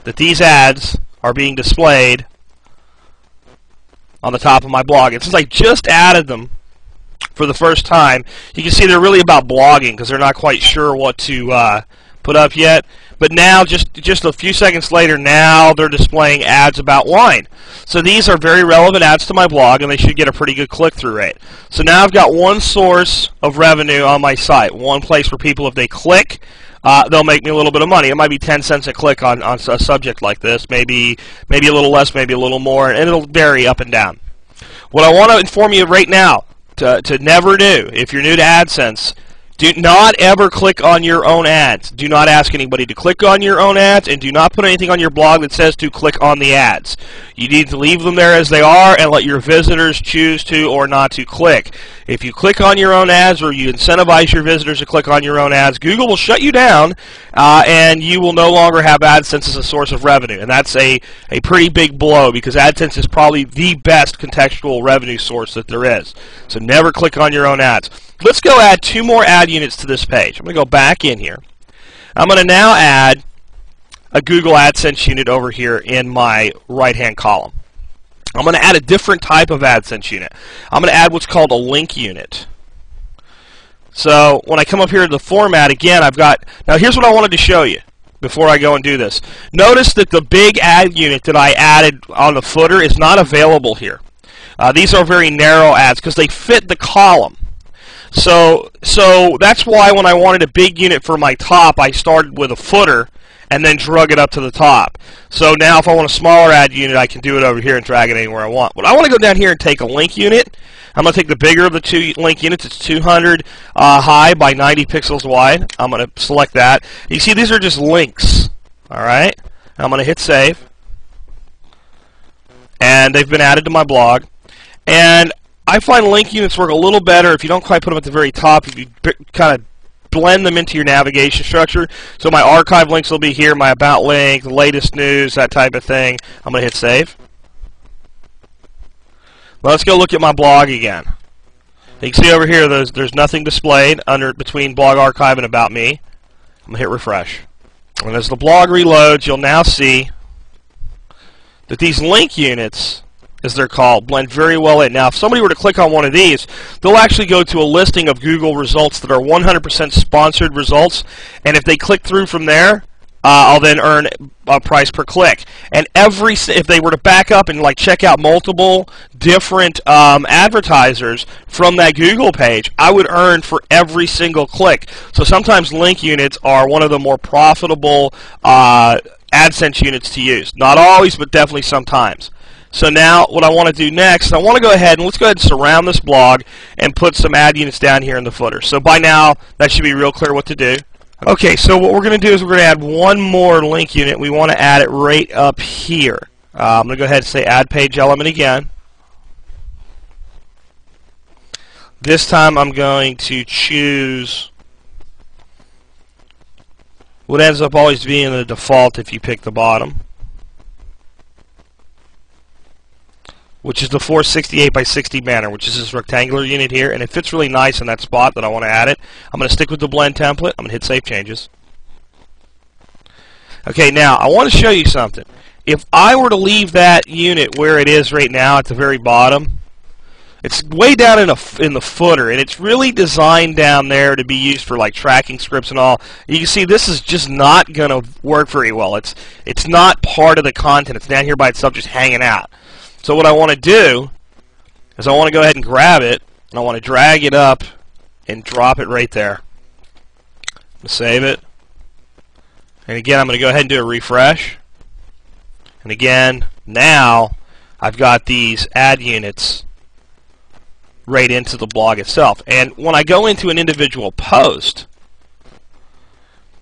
that these ads are being displayed on the top of my blog. And since I just added them for the first time, you can see they're really about blogging because they're not quite sure what to put up yet. But now, just a few seconds later, now they're displaying ads about wine. So these are very relevant ads to my blog, and they should get a pretty good click-through rate. So now I've got one source of revenue on my site, one place where people, if they click, they'll make me a little bit of money. It might be 10 cents a click on a subject like this, maybe a little less, maybe a little more, and it'll vary up and down. What I want to inform you right now to never do, if you're new to AdSense, do not ever click on your own ads. Do not ask anybody to click on your own ads, and do not put anything on your blog that says to click on the ads. You need to leave them there as they are and let your visitors choose to or not to click. If you click on your own ads or you incentivize your visitors to click on your own ads, Google will shut you down and you will no longer have AdSense as a source of revenue. And that's a pretty big blow because AdSense is probably the best contextual revenue source that there is. So never click on your own ads. Let's go add 2 more ad units to this page. I'm going to go back in here. I'm going to now add a Google AdSense unit over here in my right-hand column. I'm going to add a different type of AdSense unit. I'm going to add what's called a link unit. So when I come up here to the format, again, I've got, now here's what I wanted to show you before I go and do this. Notice that the big ad unit that I added on the footer is not available here. These are very narrow ads because they fit the column. So that's why when I wanted a big unit for my top, I started with a footer and then drug it up to the top. So now if I want a smaller ad unit, I can do it over here and drag it anywhere I want. But I want to go down here and take a link unit. I'm going to take the bigger of the 2 link units. It's 200 high by 90 pixels wide. I'm going to select that. You see these are just links. All right. I'm going to hit save. And they've been added to my blog. And I find link units work a little better if you don't quite put them at the very top, if you kind of blend them into your navigation structure. So my archive links will be here, my about link, the latest news, that type of thing. I'm going to hit save. Let's go look at my blog again. You can see over here there's nothing displayed between blog archive and about me. I'm going to hit refresh. And as the blog reloads, you'll now see that these link units, as they're called, blend very well in. Now, if somebody were to click on one of these, they'll actually go to a listing of Google results that are 100% sponsored results, and if they click through from there, I'll then earn a price per click. And if they were to back up and like check out multiple different advertisers from that Google page, I would earn for every single click. So sometimes link units are one of the more profitable AdSense units to use. Not always, but definitely sometimes. So now what I want to do next, I want to go ahead and let's go ahead and surround this blog and put some ad units down here in the footer. So by now, that should be real clear what to do. Okay, so what we're going to do is we're going to add one more link unit. We want to add it right up here. I'm going to go ahead and say add page element again. This time I'm going to choose what ends up always being the default if you pick the bottom, which is the 468 by 60 banner, which is this rectangular unit here, and it fits really nice in that spot that I want to add it. I'm going to stick with the blend template. I'm going to hit Save Changes. Okay, now I want to show you something. If I were to leave that unit where it is right now at the very bottom, it's way down in the footer, and it's really designed down there to be used for like tracking scripts and all. You can see this is just not going to work very well. It's not part of the content. It's down here by itself just hanging out. So what I want to do is I want to go ahead and grab it, and I want to drag it up and drop it right there. I'm going to save it. And again, I'm going to go ahead and do a refresh. And again, now I've got these ad units right into the blog itself. And when I go into an individual post,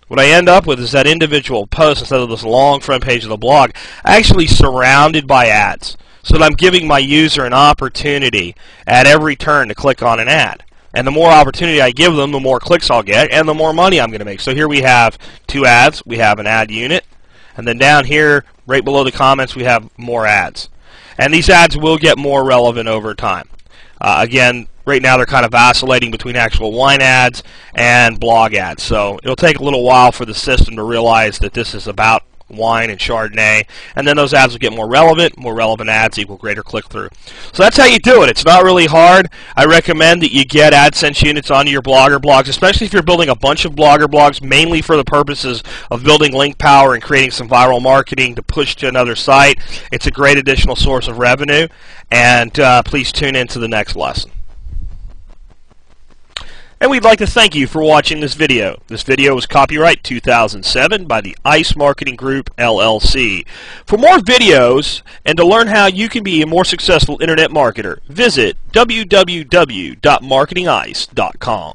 what I end up with is that individual post, instead of this long front page of the blog, actually surrounded by ads. So that I'm giving my user an opportunity at every turn to click on an ad. And the more opportunity I give them, the more clicks I'll get, and the more money I'm going to make. So here we have 2 ads. We have an ad unit. And then down here, right below the comments, we have more ads. And these ads will get more relevant over time. Again, right now they're kind of vacillating between actual wine ads and blog ads. So it'll take a little while for the system to realize that this is about wine and Chardonnay, and then those ads will get more relevant ads equal greater click-through. So that's how you do it. It's not really hard. I recommend that you get AdSense units onto your Blogger blogs, especially if you're building a bunch of Blogger blogs, mainly for the purposes of building link power and creating some viral marketing to push to another site. It's a great additional source of revenue, and please tune in to the next lesson. And we'd like to thank you for watching this video. This video was copyright 2007 by the ICE Marketing Group, LLC. For more videos and to learn how you can be a more successful internet marketer, visit www.marketingice.com.